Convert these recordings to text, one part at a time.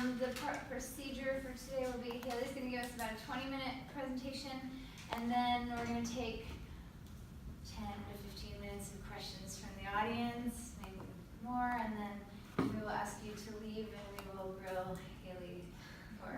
The procedure for today will be Hailey's going to give us about a 20-minute presentation, and then we're going to take 10 to 15 minutes of questions from the audience, maybe more, and then we will ask you to leave, and we will grill Hailey for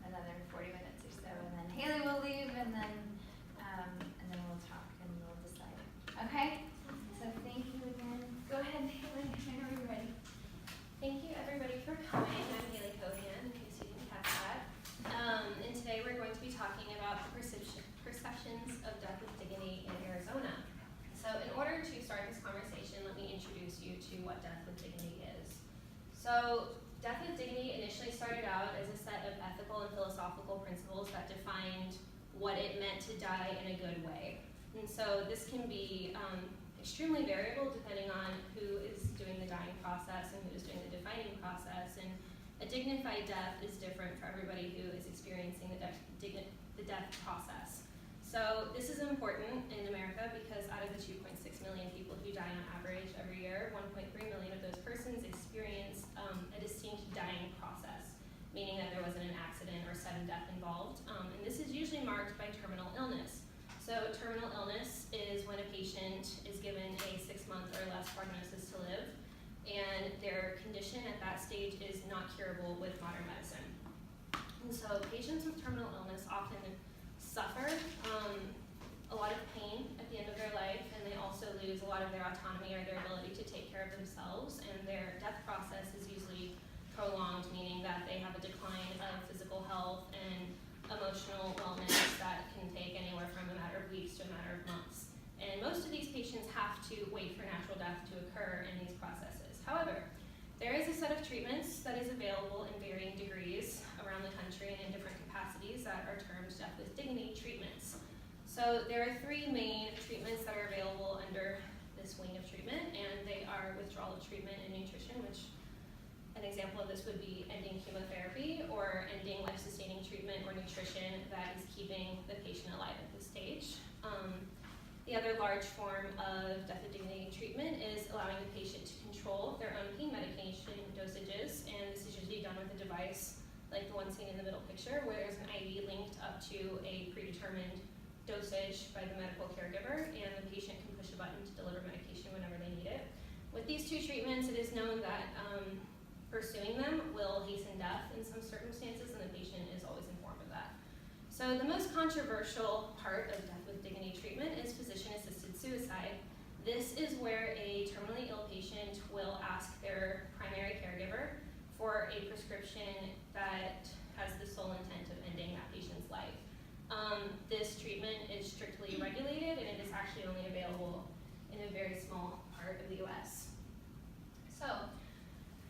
another 40 minutes or so, and then Hailey will leave, and then we'll talk and we'll decide. Okay? So thank you again. Go ahead, Hailey, whenever you're ready. Thank you everybody for coming. I'm Hailey Cohan, in case you didn't catch that. And today we're going to be talking about the perceptions of death with dignity in Arizona. So in order to start this conversation, let me introduce you to what death with dignity is. So death with dignity initially started out as a set of ethical and philosophical principles that defined what it meant to die in a good way. And so this can be extremely variable depending on who is doing the dying process and who is doing the defining process. And a dignified death is different for everybody who is experiencing the death process. So this is important in America because out of the 2.6 million people who die on average every year, 1.3 million of those persons experience a distinct dying process, meaning that there wasn't an accident or sudden death involved. And this is usually marked by terminal illness. So terminal illness is when a patient is given a 6-month or less prognosis to live, and their condition at that stage is not curable with modern medicine. And so patients with terminal illness often suffer a lot of pain at the end of their life, and they also lose a lot of their autonomy or their ability to take care of themselves, and their death process is usually prolonged, meaning that they have a decline of physical health and emotional wellness that can take anywhere from a matter of weeks to a matter of months. And most of these patients have to wait for natural death to occur in these processes. However, there is a set of treatments that is available in varying degrees around the country and in different capacities that are termed death with dignity treatments. So there are 3 main treatments that are available under this wing of treatment, and they are withdrawal of treatment and nutrition, which an example of this would be ending chemotherapy or ending life-sustaining treatment or nutrition that is keeping the patient alive at this stage. The other large form of death with dignity treatment is allowing the patient to control their own pain medication dosages, and this is usually done with a device like the one seen in the middle picture, where there's an IV linked up to a predetermined dosage by the medical caregiver, and the patient can push a button to deliver medication whenever they need it. With these 2 treatments, it is known that pursuing them will hasten death in some circumstances, and the patient is always informed of that. So the most controversial part of death with dignity treatment is physician-assisted suicide. This is where a terminally ill patient will ask their primary caregiver for a prescription that has the sole intent of ending that patient's life. This treatment is strictly regulated, and it is actually only available in a very small part of the U.S. So,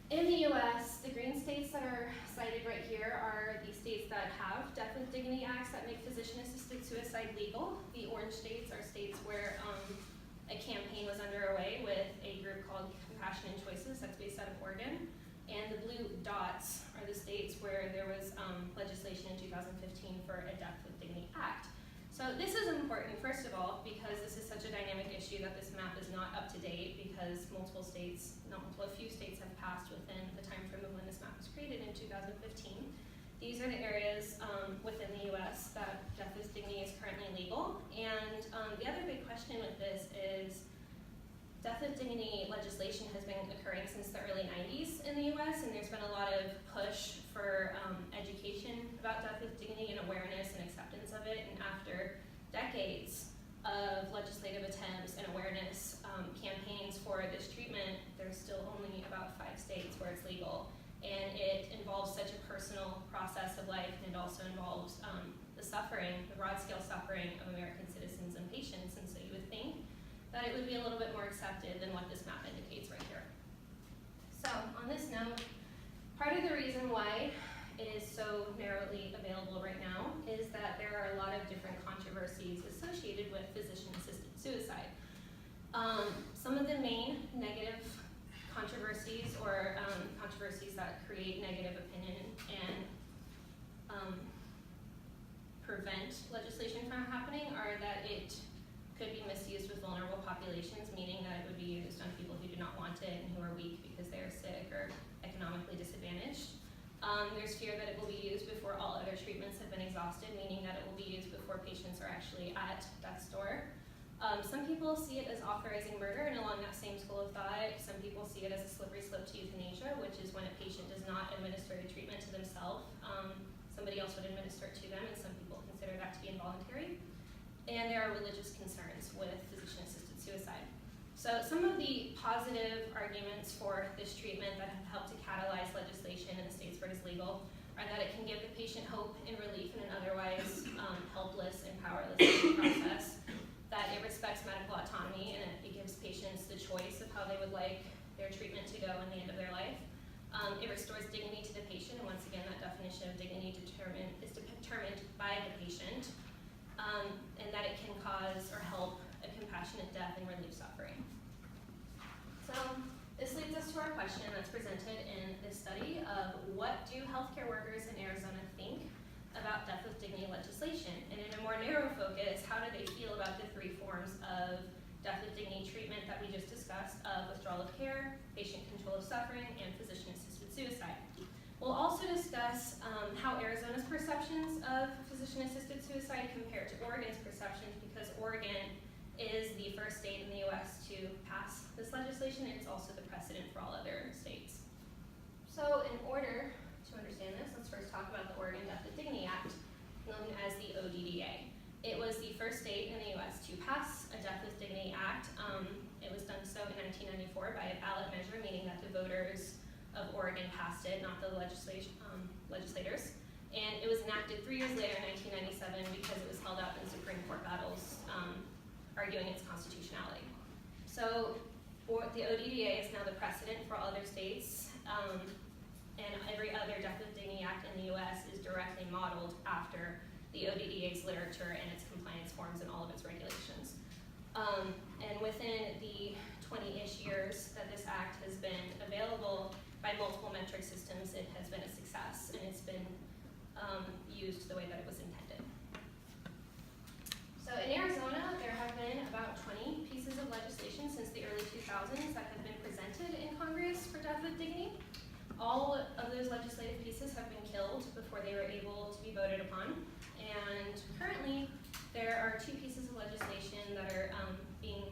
in the U.S., the green states that are cited right here are the states that have death with dignity acts that make physician-assisted suicide legal. The orange states are states where a campaign was underway with a group called Compassion and Choices that's based out of Oregon. And the blue dots are the states where there was legislation in 2015 for a death with dignity act. So this is important, first of all, because this is such a dynamic issue that this map is not up to date because a few states have passed within the time frame of when this map was created in 2015. These are the areas within the U.S. that death with dignity is currently legal. And the other big question with this is death with dignity legislation has been occurring since the early 90s in the U.S., and there's been a lot of push for education about death with dignity and awareness and acceptance of it. And after decades of legislative attempts and awareness campaigns for this treatment, there's still only about 5 states where it's legal. And it involves such a personal process of life, and it also involves the broad-scale suffering of American citizens and patients. And so you would think that it would be a little bit more accepted than what this map indicates right here. So on this note, part of the reason why it is so narrowly available right now is that there are a lot of different controversies associated with physician-assisted suicide. Some of the main negative controversies or controversies that create negative opinion and prevent legislation from happening are that it could be misused with vulnerable populations, meaning that it would be used on people who do not want it and who are weak because they are sick or economically disadvantaged. There's fear that it will be used before all other treatments have been exhausted, meaning that it will be used before patients are actually at death's door. Some people see it as authorizing murder, and along that same school of thought, some people see it as a slippery slope to euthanasia, which is when a patient does not administer the treatment to themselves. Somebody else would administer it to them, and some people consider that to be involuntary. And there are religious concerns with physician-assisted suicide. So some of the positive arguments for this treatment that have helped to catalyze legislation in the states where it is legal are that it can give the patient hope and relief in an otherwise helpless and powerless process, that it respects medical autonomy and it gives patients the choice of how they would like their treatment to go in the end of their life. It restores dignity to the patient, and once again, that definition of dignity is determined by the patient, and that it can cause or help a compassionate death and relieve suffering. So this leads us to our question that's presented in this study of what do healthcare workers in Arizona think about death with dignity legislation? And in a more narrow focus, how do they feel about the three forms of death with dignity treatment that we just discussed of withdrawal of care, patient control of suffering, and physician-assisted suicide? We'll also discuss how Arizona's perceptions of physician-assisted suicide compare to Oregon's perceptions, because Oregon is the first state in the U.S. to pass this legislation, and it's also the precedent for all other states. So in order to understand this, let's first talk about the Oregon Death with Dignity Act, known as the ODDA. It was the first state in the U.S. to pass a Death with Dignity Act. It was done so in 1994 by a ballot measure, meaning that the voters of Oregon passed it, not the legislators. And it was enacted 3 years later in 1997 because it was held up in Supreme Court battles arguing its constitutionality. So the ODDA is now the precedent for all other states, and every other Death with Dignity Act in the U.S. is directly modeled after the ODDA's literature and its compliance forms and all of its regulations. And within the 20-ish years that this act has been available by multiple metric systems, it has been a success, and it's been used the way that it was intended. So in Arizona, there have been about 20 pieces of legislation since the early 2000s that have been presented in Congress for death with dignity. All of those legislative pieces have been killed before they were able to be voted upon. And currently, there are 2 pieces of legislation that are being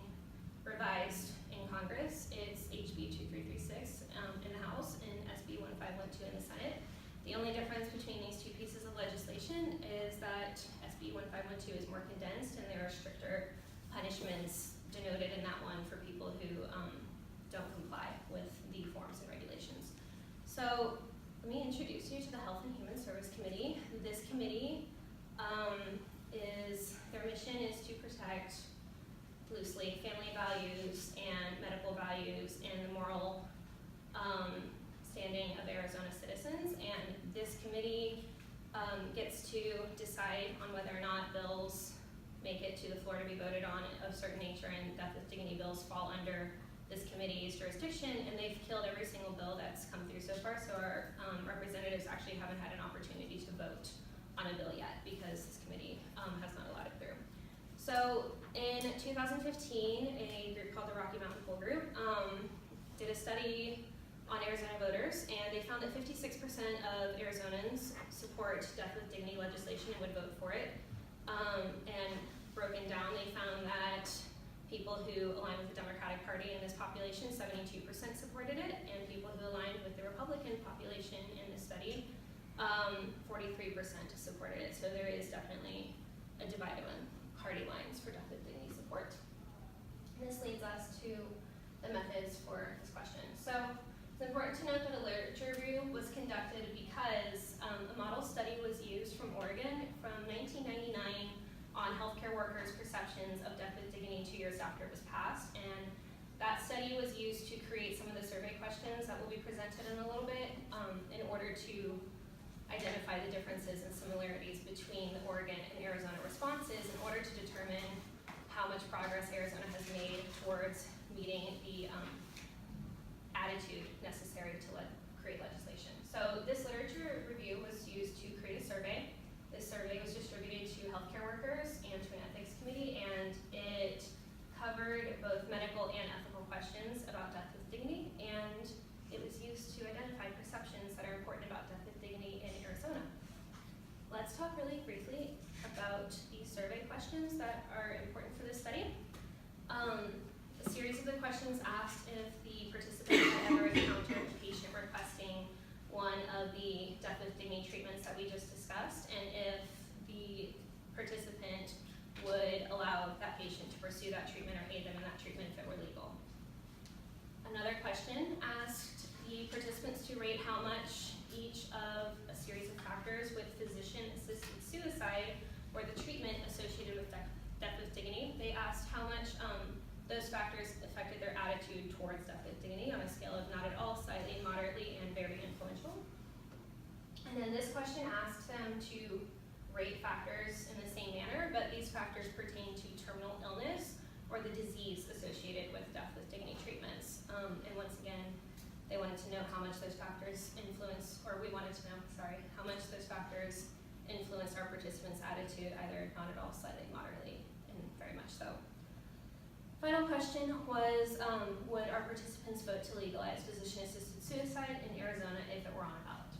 revised in Congress. It's HB 2336 in the House and SB 1512 in the Senate. The only difference between these 2 pieces of legislation is that SB 1512 is more condensed, and there are stricter punishments denoted in that one for people who don't comply with the forms and regulations. So let me introduce you to the Health and Human Service Committee. This committee their mission is to protect, loosely, family values and medical values and the moral standing of Arizona citizens. And this committee gets to decide on whether or not bills make it to the floor to be voted on of certain nature, and death with dignity bills fall under this committee's jurisdiction, and they've killed every single bill that's come through so far, so our representatives actually haven't had an opportunity to vote on a bill yet because this committee has not allowed it through. So in 2015, a group called the Rocky Mountain Poll Group did a study on Arizona voters, and they found that 56% of Arizonans support death with dignity legislation and would vote for it. And broken down, they found that people who align with the Democratic Party in this population, 72% supported it, and people who aligned with the Republican population in this study, 43% supported it. So there is definitely a divide among party lines for death with dignity support. And this leads us to the methods for this question. So it's important to note that a literature review was conducted because a model study was used from Oregon from 1999 on healthcare workers' perceptions of death with dignity 2 years after it was passed. And that study was used to create some of the survey questions that will be presented in a little bit in order to identify the differences and similarities between the Oregon and Arizona responses in order to determine how much progress Arizona has made towards meeting the attitude necessary to create legislation. So this literature review was used to create a survey. This survey was distributed to healthcare workers and to an ethics committee, and it covered both medical and ethical questions about death with dignity, and it was used to identify perceptions that are important about death with dignity briefly about the survey questions that are important for this study. A series of the questions asked if the participant had ever encountered a patient requesting one of the death with dignity treatments that we just discussed, and if the participant would allow that patient to pursue that treatment or aid them in that treatment if it were legal. Another question asked the participants to rate how much each of a series of factors with physician-assisted suicide or the treatment associated with death with dignity. They asked how much those factors affected their attitude towards death with dignity on a scale of not at all, slightly, moderately, and very influential. And then this question asked them to rate factors in the same manner, but these factors pertain to terminal illness or the disease associated with death with dignity treatments. And once again, they wanted to know how much those factors influence, or we wanted to know, sorry, how much those factors influence our participants' attitude, either not at all, slightly, moderately, and very much so. Final question was, would our participants vote to legalize physician-assisted suicide in Arizona if it were on a ballot?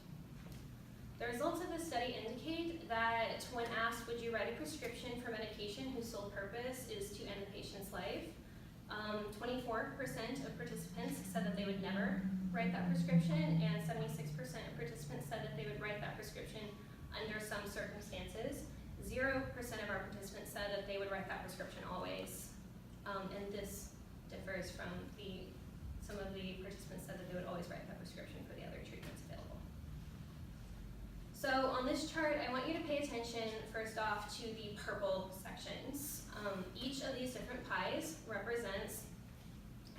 The results of this study indicate that when asked, would you write a prescription for medication whose sole purpose is to end the patient's life, 24% of participants said that they would never write that prescription, and 76% of participants said that they would write that prescription under some circumstances. 0% of our participants said that they would write that prescription always. And this differs from some of the participants said that they would always write that prescription for the other treatments available. So on this chart, I want you to pay attention first off to the purple sections. Each of these different pies represents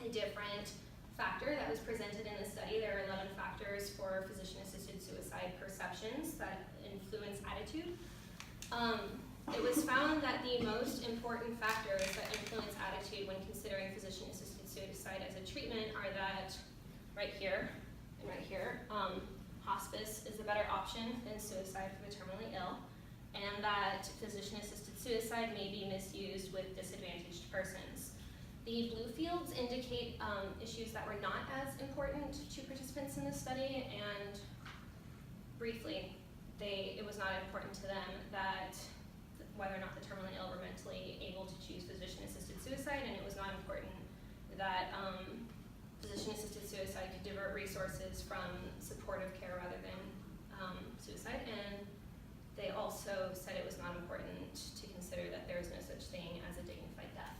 a different factor that was presented in the study. There are 11 factors for physician-assisted suicide perceptions that influence attitude. It was found that the most important factors that influence attitude when considering physician-assisted suicide as a treatment are that right here and right here, hospice is a better option than suicide for the terminally ill, and that physician-assisted suicide may be misused with disadvantaged persons. The blue fields indicate issues that were not as important to participants in this study, and briefly, it was not important to them that whether or not the terminally ill were mentally able to choose physician-assisted suicide, and it was not important that physician-assisted suicide could divert resources from supportive care rather than suicide, and they also said it was not important to consider that there is no such thing as a dignified death.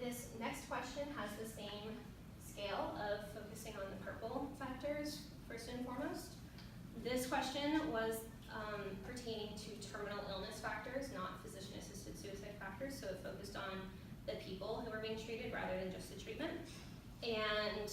This next question has the same scale of focusing on the purple factors first and foremost. This question was pertaining to terminal illness factors, not physician-assisted suicide factors, so it focused on the people who were being treated rather than just the treatment. And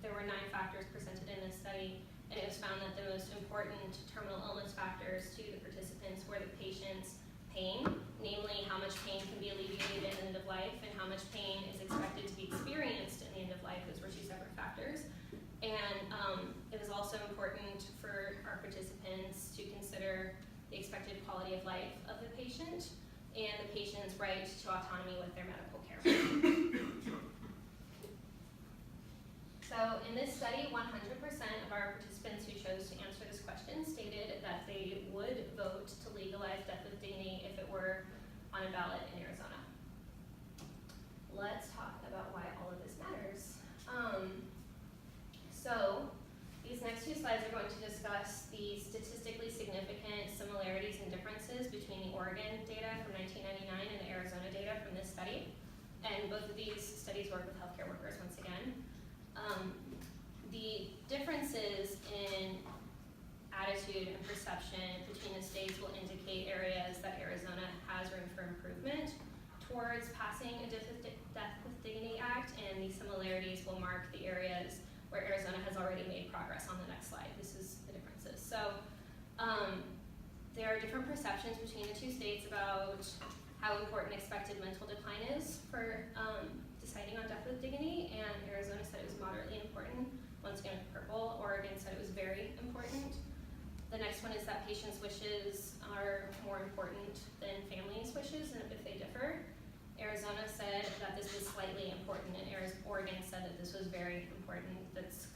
there were 9 factors presented in this study, and it was found that the most important terminal illness factors to the participants were the patient's pain, namely how much pain can be alleviated at the end of life and how much pain is expected to be experienced in the end of life. Those were 2 separate factors. And it was also important for our participants to consider the expected quality of life of the patient and the patient's right to autonomy with their medical care. So in this study, 100% of our participants who chose to answer this question stated that they would vote to legalize death with dignity if it were on a ballot in Arizona. Let's talk about why all of this matters. So these next 2 slides are going to discuss the statistically significant similarities and differences between the Oregon data from 1999 and the Arizona data from this study. And both of these studies work with healthcare workers once again. The differences in attitude and perception between the states will indicate areas that Arizona has room for improvement towards passing a Death with Dignity Act, and these similarities will mark the areas where Arizona has already made progress on the next slide. This is the differences. So there are different perceptions between the 2 states about how important expected mental decline is for deciding on death with dignity, and Arizona said it was moderately important. Once again, purple. Oregon said it was very important. The next one is that patients' wishes are more important than families' wishes, and if they differ. Arizona said that this was slightly important, and Oregon said that this was very important. That's